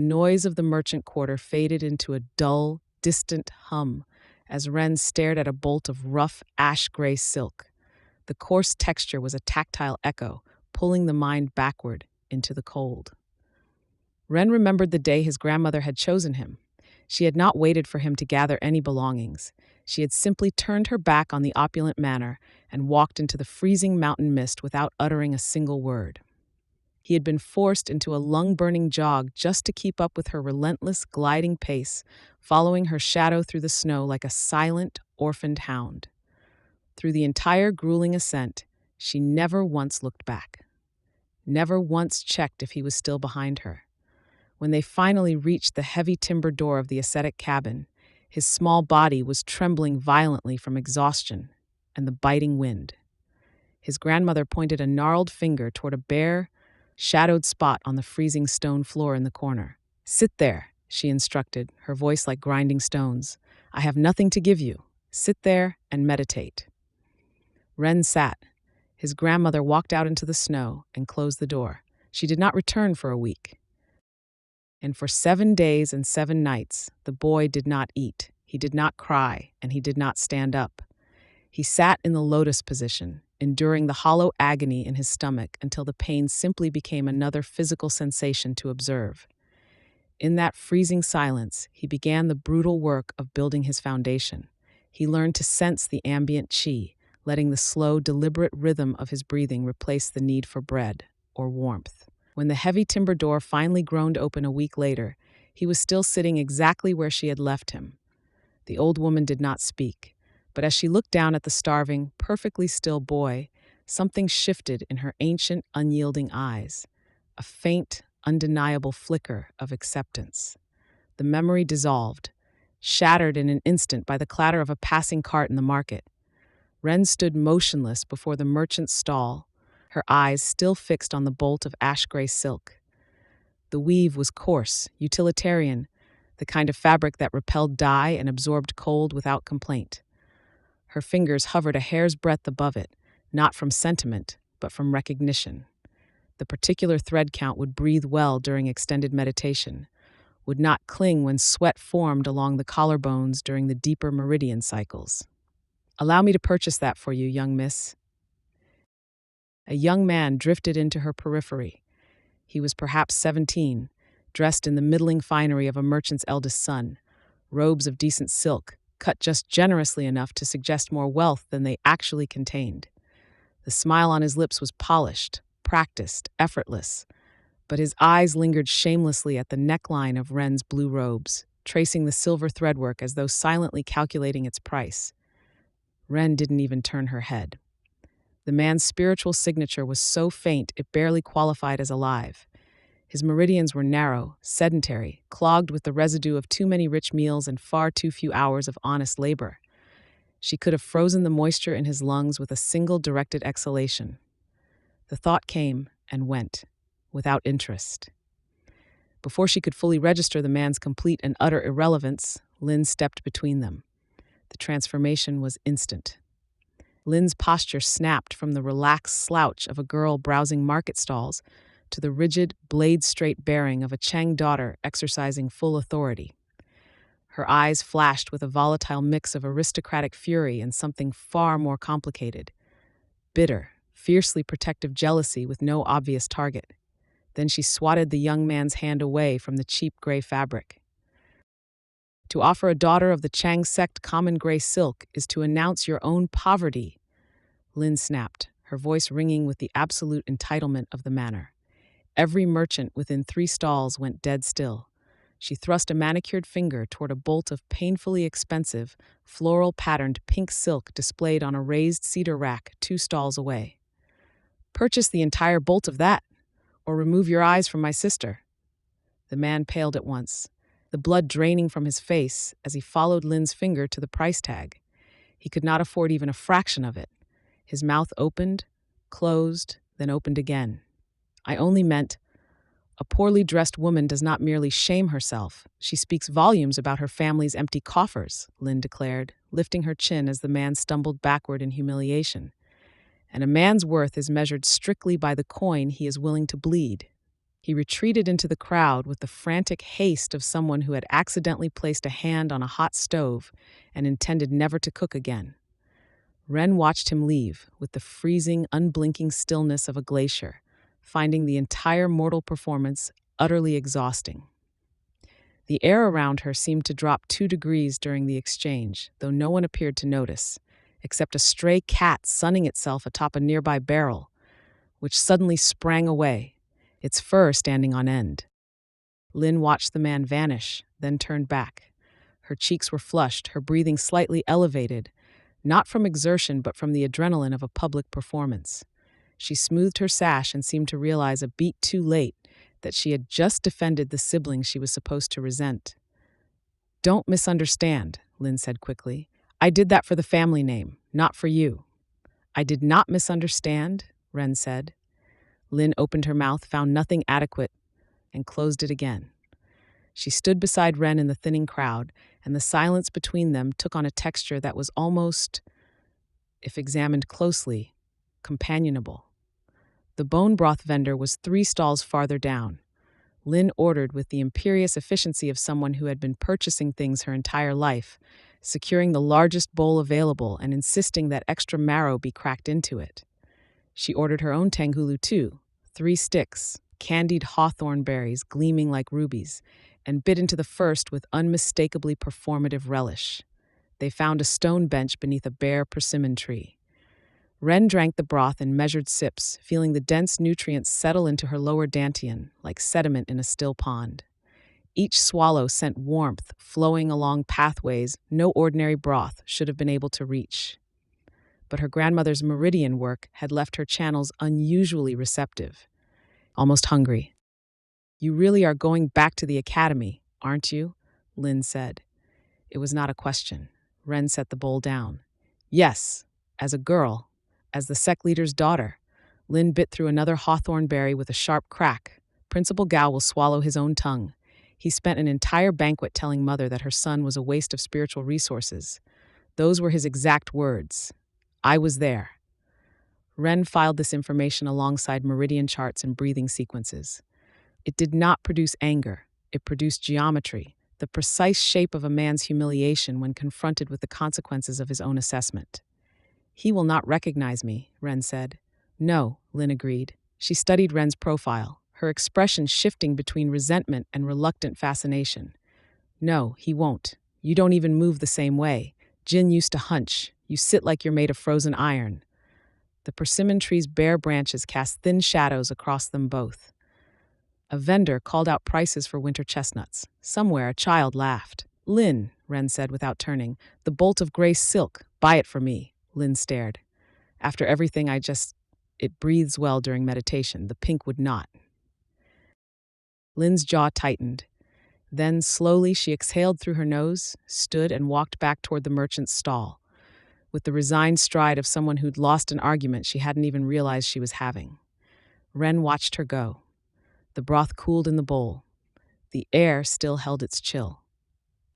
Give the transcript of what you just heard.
The noise of the merchant quarter faded into a dull, distant hum as Wren stared at a bolt of rough, ash-gray silk. The coarse texture was a tactile echo, pulling the mind backward into the cold. Wren remembered the day his grandmother had chosen him. She had not waited for him to gather any belongings. She had simply turned her back on the opulent manor and walked into the freezing mountain mist without uttering a single word. He had been forced into a lung-burning jog just to keep up with her relentless, gliding pace, following her shadow through the snow like a silent, orphaned hound. Through the entire grueling ascent, she never once looked back. Never once checked if he was still behind her. When they finally reached the heavy timber door of the ascetic cabin, his small body was trembling violently from exhaustion and the biting wind. His grandmother pointed a gnarled finger toward a bare, shadowed spot on the freezing stone floor in the corner. "Sit there," she instructed, her voice like grinding stones. "I have nothing to give you. Sit there and meditate." Wren sat. His grandmother walked out into the snow and closed the door. She did not return for a week. And for 7 days and 7 nights, the boy did not eat, he did not cry, and he did not stand up. He sat in the lotus position, enduring the hollow agony in his stomach until the pain simply became another physical sensation to observe. In that freezing silence, he began the brutal work of building his foundation. He learned to sense the ambient chi, letting the slow, deliberate rhythm of his breathing replace the need for bread or warmth. When the heavy timber door finally groaned open a week later, he was still sitting exactly where she had left him. The old woman did not speak, but as she looked down at the starving, perfectly still boy, something shifted in her ancient, unyielding eyes, a faint, undeniable flicker of acceptance. The memory dissolved, shattered in an instant by the clatter of a passing cart in the market. Wren stood motionless before the merchant's stall, her eyes still fixed on the bolt of ash-gray silk. The weave was coarse, utilitarian, the kind of fabric that repelled dye and absorbed cold without complaint. Her fingers hovered a hair's breadth above it, not from sentiment, but from recognition. The particular thread count would breathe well during extended meditation, would not cling when sweat formed along the collarbones during the deeper meridian cycles. "Allow me to purchase that for you, young miss." A young man drifted into her periphery. He was perhaps 17, dressed in the middling finery of a merchant's eldest son, robes of decent silk, cut just generously enough to suggest more wealth than they actually contained. The smile on his lips was polished, practiced, effortless, but his eyes lingered shamelessly at the neckline of Wren's blue robes, tracing the silver threadwork as though silently calculating its price. Wren didn't even turn her head. The man's spiritual signature was so faint it barely qualified as alive. His meridians were narrow, sedentary, clogged with the residue of too many rich meals and far too few hours of honest labor. She could have frozen the moisture in his lungs with a single directed exhalation. The thought came and went, without interest. Before she could fully register the man's complete and utter irrelevance, Lynn stepped between them. The transformation was instant. Lynn's posture snapped from the relaxed slouch of a girl browsing market stalls to the rigid, blade-straight bearing of a Chang daughter exercising full authority. Her eyes flashed with a volatile mix of aristocratic fury and something far more complicated. Bitter, fiercely protective jealousy with no obvious target. Then she swatted the young man's hand away from the cheap gray fabric. To offer a daughter of the Chang sect common gray silk is to announce your own poverty, Lynn snapped, her voice ringing with the absolute entitlement of the manor. Every merchant within 3 stalls went dead still. She thrust a manicured finger toward a bolt of painfully expensive, floral-patterned pink silk displayed on a raised cedar rack 2 stalls away. "Purchase the entire bolt of that, or remove your eyes from my sister." The man paled at once, the blood draining from his face as he followed Lynn's finger to the price tag. He could not afford even a fraction of it. His mouth opened, closed, then opened again. "I only meant, a poorly dressed woman does not merely shame herself. She speaks volumes about her family's empty coffers," Lynn declared, lifting her chin as the man stumbled backward in humiliation. "And a man's worth is measured strictly by the coin he is willing to bleed." He retreated into the crowd with the frantic haste of someone who had accidentally placed a hand on a hot stove and intended never to cook again. Ren watched him leave with the freezing, unblinking stillness of a glacier, finding the entire mortal performance utterly exhausting. The air around her seemed to drop 2 degrees during the exchange, though no one appeared to notice, except a stray cat sunning itself atop a nearby barrel, which suddenly sprang away, its fur standing on end. Lin watched the man vanish, then turned back. Her cheeks were flushed, her breathing slightly elevated, not from exertion but from the adrenaline of a public performance. She smoothed her sash and seemed to realize a beat too late that she had just defended the sibling she was supposed to resent. "Don't misunderstand," Lin said quickly. "I did that for the family name, not for you." "I did not misunderstand," Ren said. Lin opened her mouth, found nothing adequate, and closed it again. She stood beside Ren in the thinning crowd, and the silence between them took on a texture that was almost, if examined closely, companionable. The bone broth vendor was 3 stalls farther down. Lin ordered with the imperious efficiency of someone who had been purchasing things her entire life, securing the largest bowl available and insisting that extra marrow be cracked into it. She ordered her own tanghulu too, 3 sticks, candied hawthorn berries gleaming like rubies, and bit into the first with unmistakably performative relish. They found a stone bench beneath a bare persimmon tree. Ren drank the broth in measured sips, feeling the dense nutrients settle into her lower dantian, like sediment in a still pond. Each swallow sent warmth, flowing along pathways no ordinary broth should have been able to reach. But her grandmother's meridian work had left her channels unusually receptive, almost hungry. "You really are going back to the academy, aren't you?" Lin said. It was not a question. Ren set the bowl down. "Yes, as a girl, as the sect leader's daughter." Lin bit through another hawthorn berry with a sharp crack. Principal Gao will swallow his own tongue. He spent an entire banquet telling Mother that her son was a waste of spiritual resources. Those were his exact words. I was there. Ren filed this information alongside meridian charts and breathing sequences. It did not produce anger. It produced geometry, the precise shape of a man's humiliation when confronted with the consequences of his own assessment. "He will not recognize me," Ren said. "No," Lin agreed. She studied Ren's profile, her expression shifting between resentment and reluctant fascination. "No, he won't. You don't even move the same way. Jin used to hunch. You sit like you're made of frozen iron." The persimmon tree's bare branches cast thin shadows across them both. A vendor called out prices for winter chestnuts. Somewhere a child laughed. "Lin," Ren said without turning, "the bolt of gray silk. Buy it for me." Lin stared. "After everything it breathes well during meditation. The pink would not." Lin's jaw tightened. Then, slowly, she exhaled through her nose, stood, and walked back toward the merchant's stall, with the resigned stride of someone who'd lost an argument she hadn't even realized she was having. Ren watched her go. The broth cooled in the bowl. The air still held its chill.